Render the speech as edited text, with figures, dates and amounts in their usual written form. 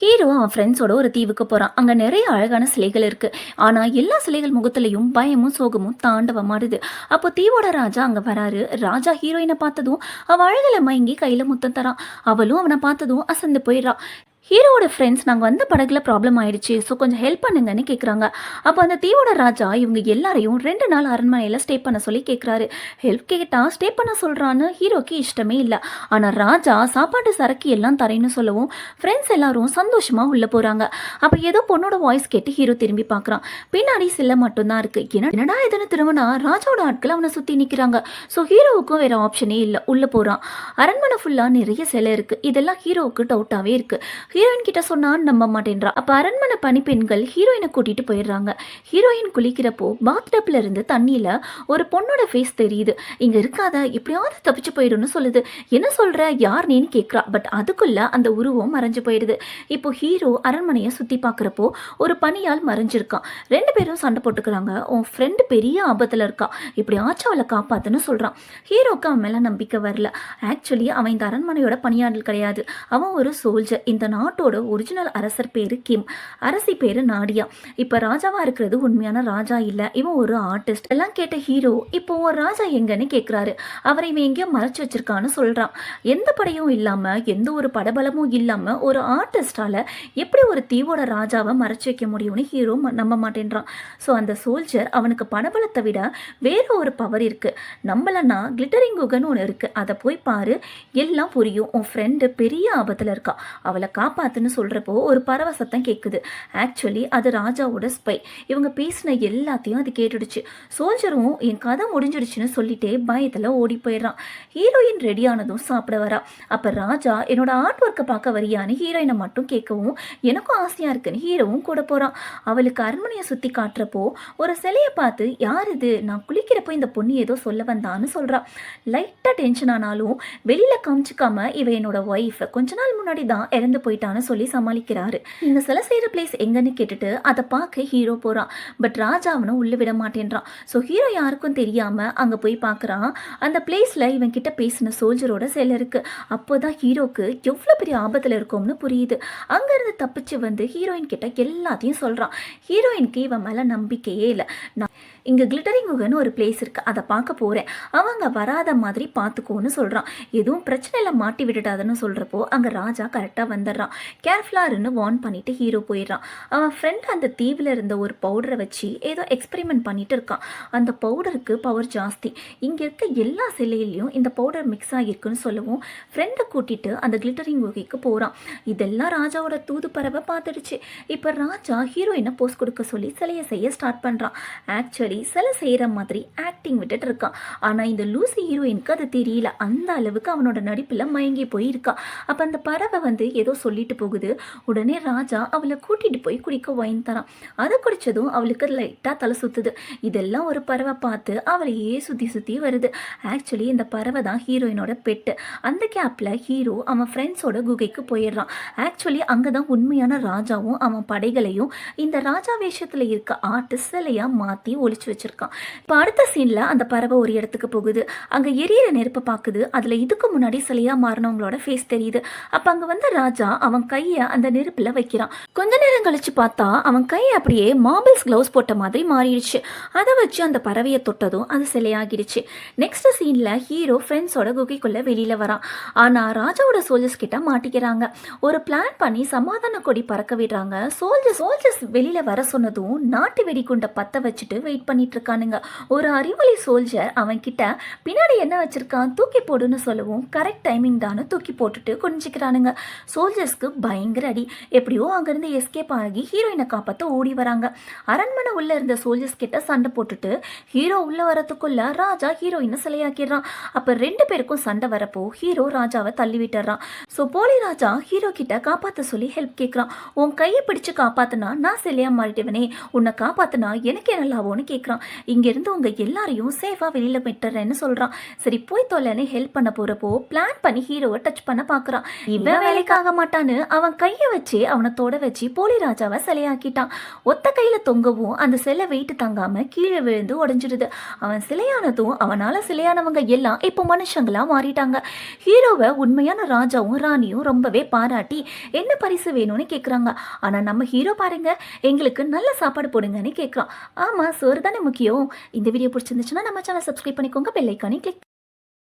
Hero அவன் ஃப்ரெண்ட்ஸோட ஒரு தீவுக்கு போறான். அங்க நிறைய அழகான சிலைகள் இருக்கு. ஆனா எல்லா சிலைகள் முகத்திலையும் பயமும் சோகமும் தாண்டவமாடுது. அப்போ தீவோட ராஜா அங்க வராரு. ராஜா ஹீரோயினை பார்த்ததும் அவ அழகுல மயங்கி கையில முத்தம் தரான். அவளும் அவனை பார்த்ததும் அசந்து போயிடுறா. ஹீரோவோட ஃப்ரெண்ட்ஸ் நாங்கள் வந்த படகுல ப்ராப்ளம் ஆயிடுச்சு, ஸோ கொஞ்சம் ஹெல்ப் பண்ணுங்கன்னு கேட்குறாங்க. அப்போ அந்த தீவோட ராஜா இவங்க எல்லாரையும் 2 நாள் அரண்மனையில் ஸ்டே பண்ண சொல்லி கேட்குறாரு. ஹெல்ப் கேட்டால் ஸ்டே பண்ண சொல்கிறான்னு ஹீரோக்கு இஷ்டமே இல்லை. ஆனால் ராஜா சாப்பாட்டு சரக்கு எல்லாம் தரேன்னு சொல்லவும் ஃப்ரெண்ட்ஸ் எல்லாரும் சந்தோஷமாக உள்ளே போகிறாங்க. அப்போ ஏதோ பொண்ணோட வாய்ஸ் கேட்டு ஹீரோ திரும்பி பார்க்குறான். பின்னாடி சிலை மட்டும்தான் இருக்குது. என்னடா இதுன்னு திரும்பினா ராஜாவோட ஆட்கள் அவனை சுற்றி நிற்கிறாங்க. ஸோ ஹீரோவுக்கும் வேறு ஆப்ஷனே இல்லை, உள்ளே போகிறான். அரண்மனை ஃபுல்லாக நிறைய சிலை இருக்குது. இதெல்லாம் ஹீரோவுக்கு டவுட்டாகவே இருக்குது. ஹீரோயின் கிட்ட சொன்னா நம்ப மாட்டேன்றா. அப்ப அரண்மனை பணிப்பெண்கள் ஹீரோயினை கூட்டிட்டு போயிடுறாங்க. ஹீரோயின் குளிக்கிறப்போ பாத்டப்ல இருந்து தண்ணியில ஒரு பொண்ணோட ஃபேஸ் தெரியுது. இங்க இருக்காத, எப்படியாவது தப்பிச்சு போயிடும்னு சொல்லுது. என்ன சொல்ற, யார் நீன்னு கேட்கறா. பட் அதுக்குள்ள அந்த உருவம் மறைஞ்சு போயிடுது. இப்போ ஹீரோ அரண்மனையை சுத்தி பார்க்குறப்போ ஒரு பனியால் மறைஞ்சிருக்கான். 2 பேரும் சண்டை போட்டுக்கிறாங்க. உன் ஃப்ரெண்டு பெரிய ஆபத்துல இருக்கா, இப்படி ஆச்சு அவளை காப்பாத்துன்னு சொல்றான். ஹீரோக்கு அவன் மேல நம்பிக்கை வரல. ஆக்சுவலி அவன் இந்த அரண்மனையோட பணியாளர் கிடையாது, அவன் ஒரு சோல்ஜர். இந்த நாட்டோட ஒரிஜினல் அரசர் பேரு கிம், அரசி பேரு நாடியா. இப்ப ராஜாவா இருக்கிறது உண்மையான ராஜா இல்ல, இவன் ஒரு ஆர்டிஸ்ட். எல்லாம் கேட்ட ஹீரோ இப்போ ஒரு ராஜா எங்கன்னு கேட்கிறாரு. அவரை இவன் எங்கேயோ மறைச்சு வச்சிருக்கான்னு சொல்றான். எந்த படையும் இல்லாம எந்த ஒரு படபலமும் இல்லாம ஒரு ஆர்டிஸ்டால எப்படி ஒரு தீவோட ராஜாவை மறைச்சு வைக்க முடியும்னு ஹீரோ நம்ப மாட்டேன்றான். ஸோ அந்த சோல்ஜர் அவனுக்கு படபலத்தை விட வேற ஒரு பவர் இருக்கு. நம்மளன்னா கிளிட்டரிங் குகன் ஒன்று இருக்கு, அதை போய் பாரு, எல்லாம் புரியும். உன் ஃப்ரெண்டு பெரிய ஆபத்துல இருக்கா, அவளை காப்பாத்துன்னு சொல்றப்போ ஒரு பறவை சத்தம் கேட்குது. ஆக்சுவலி அது ராஜாவோட ஸ்பை. இவங்க பேசின எல்லாத்தையும் அது கேட்டுடுச்சு. சோல்ஜரும் என் கதை முடிஞ்சிடுச்சுன்னு சொல்லிட்டே பயத்தில் ஓடி போயிடுறான். ஹீரோயின் ரெடி ஆனதும் சாப்பிட வரா. அப்போ ராஜா என்னோட ஆர்ட் ஒர்க்கை பார்க்க வரியான்னு ஹீரோயினை மட்டும் கேட்கவும் எனக்கும் ஆசையாக இருக்குன்னு ஹீரோவும் கூட போகிறான். அவளுக்கு அரண்மனையை சுற்றி காட்டுறப்போ ஒரு சிலையை பார்த்து யார் இது, நான் குளிக்கிறப்போ இந்த பொண்ணு ஏதோ சொல்ல வந்தான்னு சொல்கிறான். லைட்டாக டென்ஷன் ஆனாலும் வெளியில் காமிச்சிக்காம இவ என்னோட ஒய்ஃப், கொஞ்ச நாள் முன்னாடி தான் இறந்து போயிட்டான்னு சொல்லி சமாளிக்கிறாரு. இந்த சிலை செய்கிற பிளேஸ் எங்கன்னு கேட்டுட்டு அதை பார்க்க ஹீரோ போகிறான். பட் ராஜா அவனை உள்ள விட மாட்டேன்றான். ஸோ ஹீரோ யாருக்கும் தெரியாமல் அங்கே போய் பார்க்குறான். அந்த பிளேஸில் இவன் கிட்ட பேசின சோல்ஜரோட சிலை இருக்கு. அப்போதான் ஹீரோக்கு எவ்வளோ பெரிய ஆபத்தில் இருக்கும்னு புரியுது. அங்கேருந்து தப்பிச்சு வந்து ஹீரோயின் கிட்ட எல்லாத்தையும் சொல்கிறான். ஹீரோயினுக்கு இவன் மேலே நம்பிக்கையே இல்லை. இங்கே கிளிட்டரிங் குகன்னு ஒரு பிளேஸ் இருக்குது, அதை பார்க்க போகிறேன், அவங்க வராத மாதிரி பார்த்துக்கோன்னு சொல்கிறான். எதுவும் பிரச்சனையில் மாட்டி விட்டுட்டாதுன்னு சொல்கிறப்போ அங்கே ராஜா கரெக்டாக வந்துடுறான். கேர்ஃபுல்லாருன்னு வார்ன் பண்ணிவிட்டு ஹீரோ போயிடுறான். அவன் ஃப்ரெண்ட் அந்த தீவில் இருந்த ஒரு பவுடரை வச்சு ஏதோ எக்ஸ்பெரிமெண்ட் பண்ணிட்டு இருக்கான். அந்த பவுடருக்கு பவர் ஜாஸ்தி. இங்கே இருக்க எல்லா சிலையிலையும் இந்த பவுடர் மிக்ஸ் ஆகியிருக்குன்னு சொல்லவும் ஃப்ரெண்டை கூட்டிகிட்டு அந்த கிளிட்டரிங் குகைக்கு போகிறான். இதெல்லாம் ராஜாவோட தூது பறவை பார்த்துடுச்சு. இப்போ ராஜா ஹீரோயினை போஸ் கொடுக்க சொல்லி சிலையை செய்ய ஸ்டார்ட் பண்ணுறான். ஆக்சுவலி சிலை செய்கிற மாதிரி ஆக்டிங் விட்டுட்டு இருக்கான். ஆனால் இந்த லூசி ஹீரோயினுக்கு அது தெரியல. அந்த அளவுக்கு அவனோட நடிப்பில் மயங்கி போயிருக்கா. அப்போ அந்த பறவை வந்து ஏதோ சொல்லிட்டு போகுது. உடனே ராஜா அவளை கூட்டிகிட்டு போய் குடிக்க ஒயின் தரான். அதை குடித்ததும் அவளுக்கு லைட்டாக தலை சுற்றுது. இதெல்லாம் ஒரு பறவை பார்த்து அவளையே சுற்றி சுற்றி வருது. ஆக்சுவலி இந்த பறவை தான் ஹீரோயினோட பெட்டு. அந்த கேப்பில் ஹீரோ அவன் ஃப்ரெண்ட்ஸோட குகைக்கு போயிடுறான். ஆக்சுவலி அங்கே தான் உண்மையான ராஜாவும் அவன் படைகளையும் இந்த ராஜா வேஷத்தில் இருக்க ஆர்டிஸ்ட் சிலையாக மாற்றி ஒழிச்சு வச்சிருக்கான். இப்போ அடுத்த சீன்ல அந்த பறவை ஒரு இடத்துக்கு போகுது. அங்க எரியிற நெருப்பை பார்க்குது. அதுல இதுக்கு முன்னாடி சிலையா மாறினவங்களோட ஃபேஸ் தெரியுது. அப்ப அங்க வந்த ராஜா அவன் கையை அந்த நெருப்புல வைக்கிறான். கொஞ்ச நேரம் கழிச்சு பார்த்தா அவன் கை அப்படியே மார்பிள்ஸ் கிளவுஸ் போட்ட மாதிரி மாறிடுச்சு. அதை வச்சு அந்த பறவையை தொட்டதும் அது சிலையாகிடுச்சு. நெக்ஸ்ட் சீன்ல ஹீரோ ஃப்ரெண்ட்ஸோட குகைக்குள்ள வெளியில வரான். ஆனா ராஜாவோட சோல்ஜர்ஸ் கிட்ட மாட்டிக்கிறாங்க. ஒரு பிளான் பண்ணி சமாதான கொடி பறக்க விடுறாங்க. சோல்ஜர்ஸ் வெளியில வர சொன்னதும் நாட்டு வெடிகுண்டை பத்த வச்சுட்டு வெயிட் பண்ணிட்டு இருக்கானுங்க. ஒரு அறிவொளி சோல்ஜர் அவன் கிட்ட பின்னாடி என்ன வச்சிருக்கான், தூக்கி போடுன்னு சொல்லவும் கரெக்ட் டைமிங் தானே தூக்கி போட்டுட்டு குனிஞ்சிக்கிறானுங்க. சோல்ஜர்ஸ்க்கு பயங்கர அடி. எப்படியோ அங்கிருந்து எஸ்கேப் ஆகி ஹீரோயினை காப்பாற்ற ஓடி வராங்க. அரண்மனை உள்ள இருந்த சோல்ஜர்ஸ் கிட்ட சண்டை போட்டுட்டு ஹீரோ உள்ள வரத்துக்குள்ள ராஜா ஹீரோயினை சிலையாக்கிடுறான். அப்ப 2 பேருக்கும் சண்டை வரப்போ ஹீரோ ராஜாவை தள்ளி விட்டுறான். ஸோ போலி ராஜா ஹீரோ கிட்ட காப்பாற்ற சொல்லி ஹெல்ப் கேட்குறான். உன் கையை பிடிச்சு காப்பாத்தினா நான் சிலையா மாறிட்டவனே, உன்னை காப்பாத்தினா எனக்கு என்ன லாபம்னு கேட்குறான். இங்கேருந்து உங்க எல்லாரையும் சேஃபாக வெளியில் விட்டுறேன்னு சொல்கிறான். சரி போய் தொலைன்னு ஹெல்ப் பண்ண போகிறப்போ பிளான் பண்ணி ஹீரோவை டச் பண்ண பார்க்குறான். இவன் வேலைக்காக மாட்டான். ராஜான்னு அவன் கையை வச்சு அவனை தொட வச்சு போலி ராஜாவை சிலையாக்கிட்டான். ஒத்த கையில் தொங்கவும் அந்த சிலை வெயிட்டு தாங்காம கீழே விழுந்து உடஞ்சிடுது. அவன் சிலையானதும் அவனால சிலையானவங்க எல்லாம் இப்போ மனுஷங்களா மாறிட்டாங்க. ஹீரோவை உண்மையான ராஜாவும் ராணியும் ரொம்பவே பாராட்டி என்ன பரிசு வேணும்னு கேட்குறாங்க. ஆனால் நம்ம ஹீரோ பாருங்க, எங்களுக்கு நல்ல சாப்பாடு போடுங்கன்னு கேட்குறான். ஆமாம், சோறு தானே முக்கியம். இந்த வீடியோ பிடிச்சிருந்துச்சுன்னா நம்ம சேனல் சப்ஸ்கிரைப் பண்ணிக்கோங்க, பெல் ஐக்கானை கிளிக்